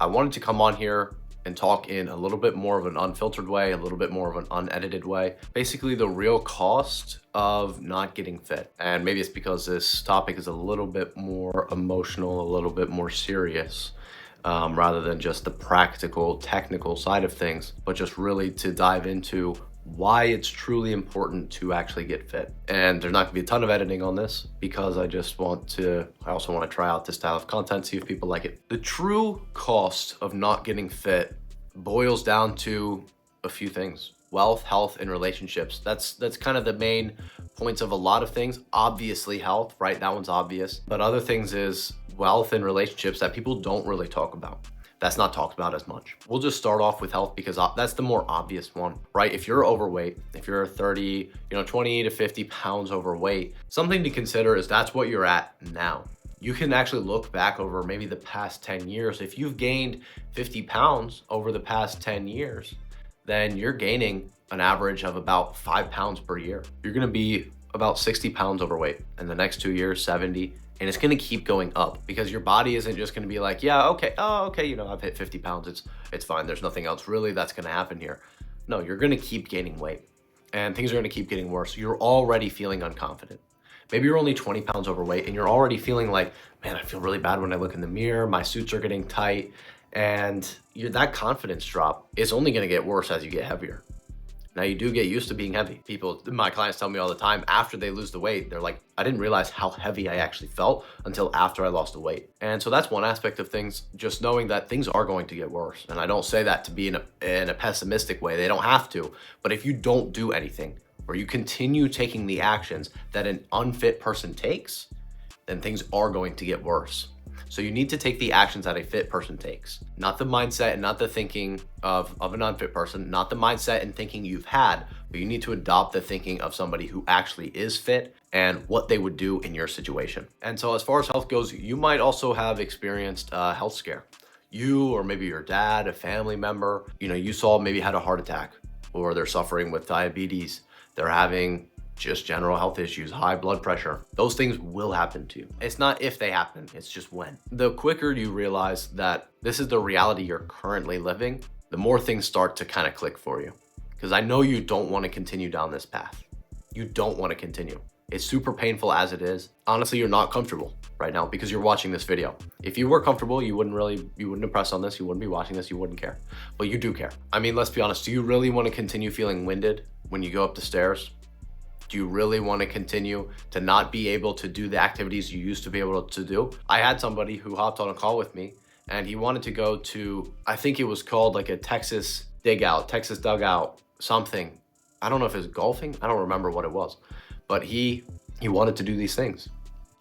I wanted to come on here and talk in a little bit more of an unfiltered way, a little bit more of an unedited way. Basically, the real cost of not getting fit. And maybe it's because this topic is a little bit more emotional, a little bit more serious, rather than just the practical, technical side of things, but just really to dive into why it's truly important to actually get fit. And there's not gonna be a ton of editing on this because I also want to try out this style of content, see if people like it. The true cost of not getting fit boils down to a few things: wealth, health, and relationships. That's kind of the main points of a lot of things. Obviously health, right? That one's obvious. But other things is wealth and relationships that people don't really talk about. That's not talked about as much. We'll just start off with health because that's the more obvious one, right? If you're overweight, if you're 20 to 50 pounds overweight, something to consider is that's what you're at now. You can actually look back over maybe the past 10 years. If you've gained 50 pounds over the past 10 years, then you're gaining an average of about 5 pounds per year. You're gonna be about 60 pounds overweight in the next 2 years, 70, and it's gonna keep going up because your body isn't just gonna be like, yeah, okay, oh, okay, I've hit 50 pounds, it's fine, there's nothing else really that's gonna happen here. No, you're gonna keep gaining weight and things are gonna keep getting worse. You're already feeling unconfident. Maybe you're only 20 pounds overweight and you're already feeling like, man, I feel really bad when I look in the mirror, my suits are getting tight, and that confidence drop is only gonna get worse as you get heavier. Now, you do get used to being heavy. My clients tell me all the time after they lose the weight, they're like, I didn't realize how heavy I actually felt until after I lost the weight. And so that's one aspect of things, just knowing that things are going to get worse. And I don't say that to be in a pessimistic way. They don't have to. But if you don't do anything or you continue taking the actions that an unfit person takes, then things are going to get worse. So you need to take the actions that a fit person takes, not the mindset and not the thinking of an unfit person, not the mindset and thinking you've had, but you need to adopt the thinking of somebody who actually is fit and what they would do in your situation. And so as far as health goes, you might also have experienced a health scare. You or maybe your dad, a family member, you saw maybe had a heart attack, or they're suffering with diabetes, they're having just general health issues, high blood pressure. Those things will happen to you. It's not if they happen, it's just when. The quicker you realize that this is the reality you're currently living, the more things start to kind of click for you. Because I know you don't want to continue down this path. You don't want to continue. It's super painful as it is. Honestly, you're not comfortable right now because you're watching this video. If you were comfortable, you wouldn't impress on this, you wouldn't be watching this, you wouldn't care. But you do care. I mean, let's be honest, do you really want to continue feeling winded when you go up the stairs? Do you really want to continue to not be able to do the activities you used to be able to do? I had somebody who hopped on a call with me and he wanted to go to, I think it was called like a Texas dugout, something. I don't know if it was golfing. I don't remember what it was, but he wanted to do these things,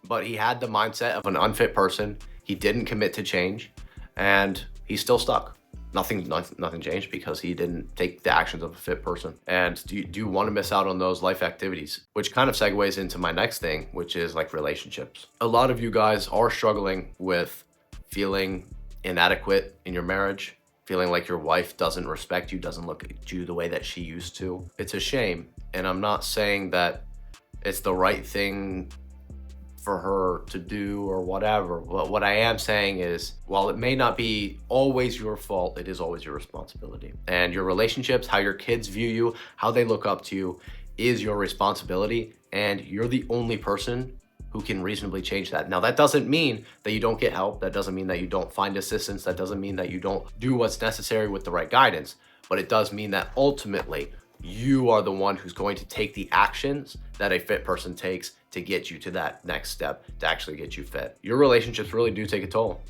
but he had the mindset of an unfit person. He didn't commit to change and he's still stuck. Nothing changed because he didn't take the actions of a fit person. And do you want to miss out on those life activities? Which kind of segues into my next thing, which is like relationships. A lot of you guys are struggling with feeling inadequate in your marriage, feeling like your wife doesn't respect you, doesn't look at you the way that she used to. It's a shame. And I'm not saying that it's the right thing for her to do or whatever. But what I am saying is, while it may not be always your fault, it is always your responsibility. And your relationships, how your kids view you, how they look up to you, is your responsibility. And you're the only person who can reasonably change that. Now, that doesn't mean that you don't get help. That doesn't mean that you don't find assistance. That doesn't mean that you don't do what's necessary with the right guidance. But it does mean that ultimately, you are the one who's going to take the actions that a fit person takes to get you to that next step to actually get you fit. Your relationships really do take a toll.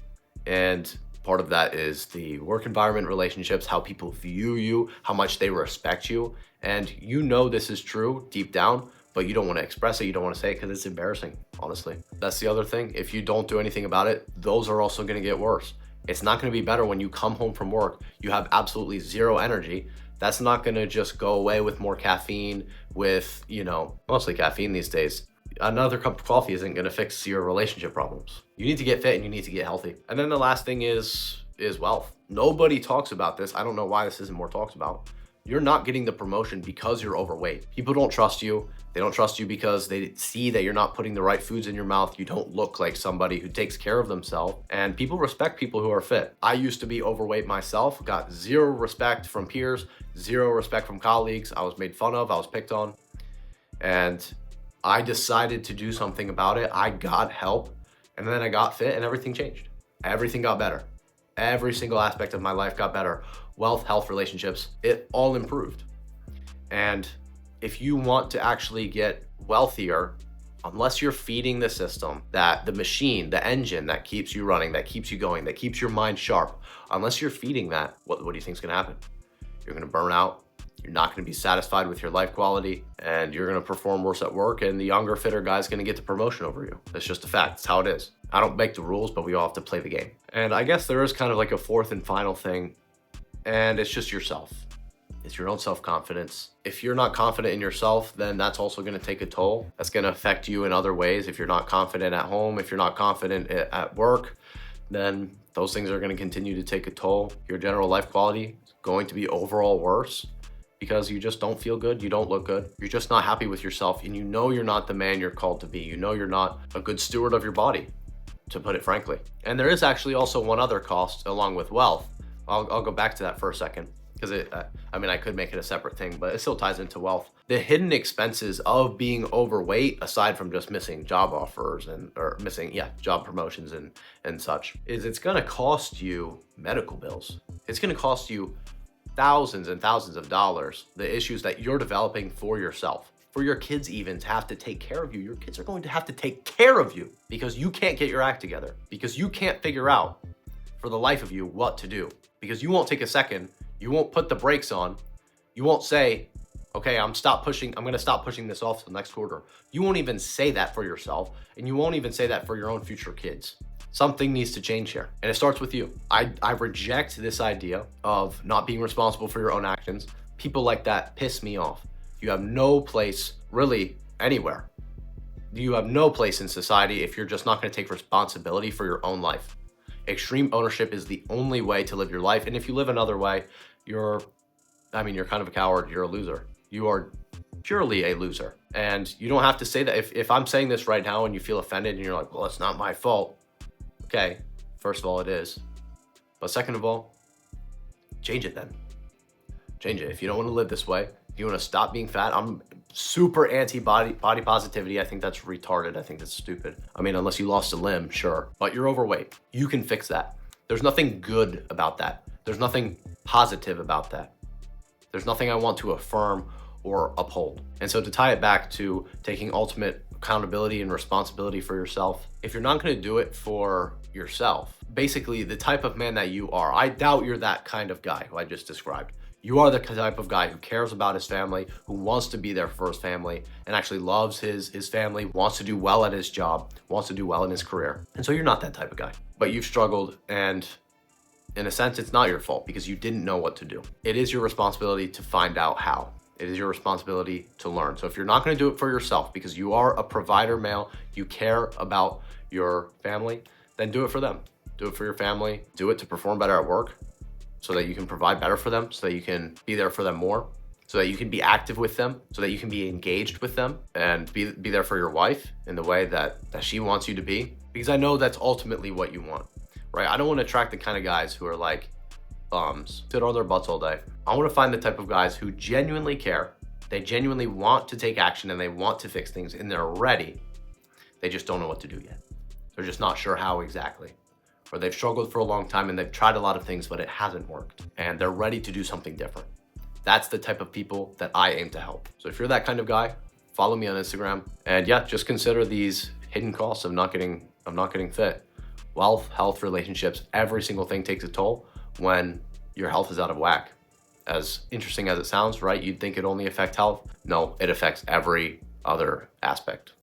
And part of that is the work environment relationships, how people view you, how much they respect you. And this is true deep down, but you don't want to express it. You don't want to say it because it's embarrassing, honestly. That's the other thing. If you don't do anything about it, those are also going to get worse. It's not going to be better when you come home from work, you have absolutely zero energy. That's not going to just go away with more caffeine, with, mostly caffeine these days. Another cup of coffee isn't going to fix your relationship problems. You need to get fit and you need to get healthy. And then the last thing is wealth. Nobody talks about this. I don't know why this isn't more talked about, You're not getting the promotion because you're overweight. People don't trust you. They don't trust you because they see that you're not putting the right foods in your mouth. You don't look like somebody who takes care of themselves. And people respect people who are fit. I used to be overweight myself, got zero respect from peers, zero respect from colleagues. I was made fun of, I was picked on. And I decided to do something about it. I got help, and then I got fit, and everything changed. Everything got better. Every single aspect of my life got better. Wealth, health, relationships, it all improved. And if you want to actually get wealthier, unless you're feeding the system, that the machine, the engine that keeps you running, that keeps you going, that keeps your mind sharp, unless you're feeding that, what do you think is gonna happen? You're gonna burn out. You're not going to be satisfied with your life quality, and you're going to perform worse at work, and the younger, fitter guy's going to get the promotion over you. That's just a fact. It's how it is. I don't make the rules, but we all have to play the game. And I guess there is kind of like a fourth and final thing, and it's just yourself. It's your own self-confidence. If you're not confident in yourself, then that's also going to take a toll. That's going to affect you in other ways. If you're not confident at home, if you're not confident at work, then those things are going to continue to take a toll. Your general life quality is going to be overall worse, because you just don't feel good, you don't look good, you're just not happy with yourself, and you know you're not the man you're called to be. You know you're not a good steward of your body, to put it frankly. And there is actually also one other cost along with wealth. I'll go back to that for a second, because I could make it a separate thing, but it still ties into wealth. The hidden expenses of being overweight, aside from just missing job offers or missing job promotions and such, is it's gonna cost you medical bills. It's gonna cost you thousands and thousands of dollars, the issues that you're developing for yourself, for your kids even to have to take care of you. Your kids are going to have to take care of you because you can't get your act together, because you can't figure out for the life of you what to do, because you won't take a second, you won't put the brakes on, you won't say, okay, I'm gonna stop pushing this off to the next quarter. You won't even say that for yourself, and you won't even say that for your own future kids. Something needs to change here, and it starts with you. I reject this idea of not being responsible for your own actions. People like that piss me off. You have no place really anywhere. You have no place in society if you're just not going to take responsibility for your own life. Extreme ownership is the only way to live your life, and if you live another way, you're kind of a coward. You're a loser. You are purely a loser, and you don't have to say that. If I'm saying this right now and you feel offended and you're like, well, it's not my fault. Okay, first of all, it is. But second of all, change it then. Change it. If you don't want to live this way, if you want to stop being fat, I'm super anti-body positivity. I think that's retarded. I think that's stupid. Unless you lost a limb, sure. But you're overweight. You can fix that. There's nothing good about that. There's nothing positive about that. There's nothing I want to affirm or uphold. And so to tie it back to taking ultimate accountability and responsibility for yourself, if you're not going to do it for yourself, basically the type of man that you are, I doubt you're that kind of guy who I just described. You are the type of guy who cares about his family, who wants to be there for his family, and actually loves his family, wants to do well at his job, wants to do well in his career. And so you're not that type of guy, but you've struggled, and in a sense, it's not your fault because you didn't know what to do. It is your responsibility to find out how. It is your responsibility to learn. So if you're not going to do it for yourself because you are a provider male, you care about your family, then do it for them. Do it for your family. Do it to perform better at work so that you can provide better for them, so that you can be there for them more, so that you can be active with them, so that you can be engaged with them and be there for your wife in the way that she wants you to be. Because I know that's ultimately what you want, right? I don't want to attract the kind of guys who are like bums, sit on their butts all day. I want to find the type of guys who genuinely care. They genuinely want to take action and they want to fix things and they're ready. They just don't know what to do yet. They're just not sure how exactly. Or they've struggled for a long time and they've tried a lot of things, but it hasn't worked. And they're ready to do something different. That's the type of people that I aim to help. So if you're that kind of guy, follow me on Instagram. And yeah, just consider these hidden costs of not getting fit. Wealth, health, relationships, every single thing takes a toll when your health is out of whack. As interesting as it sounds, right? You'd think it only affects health. No, it affects every other aspect.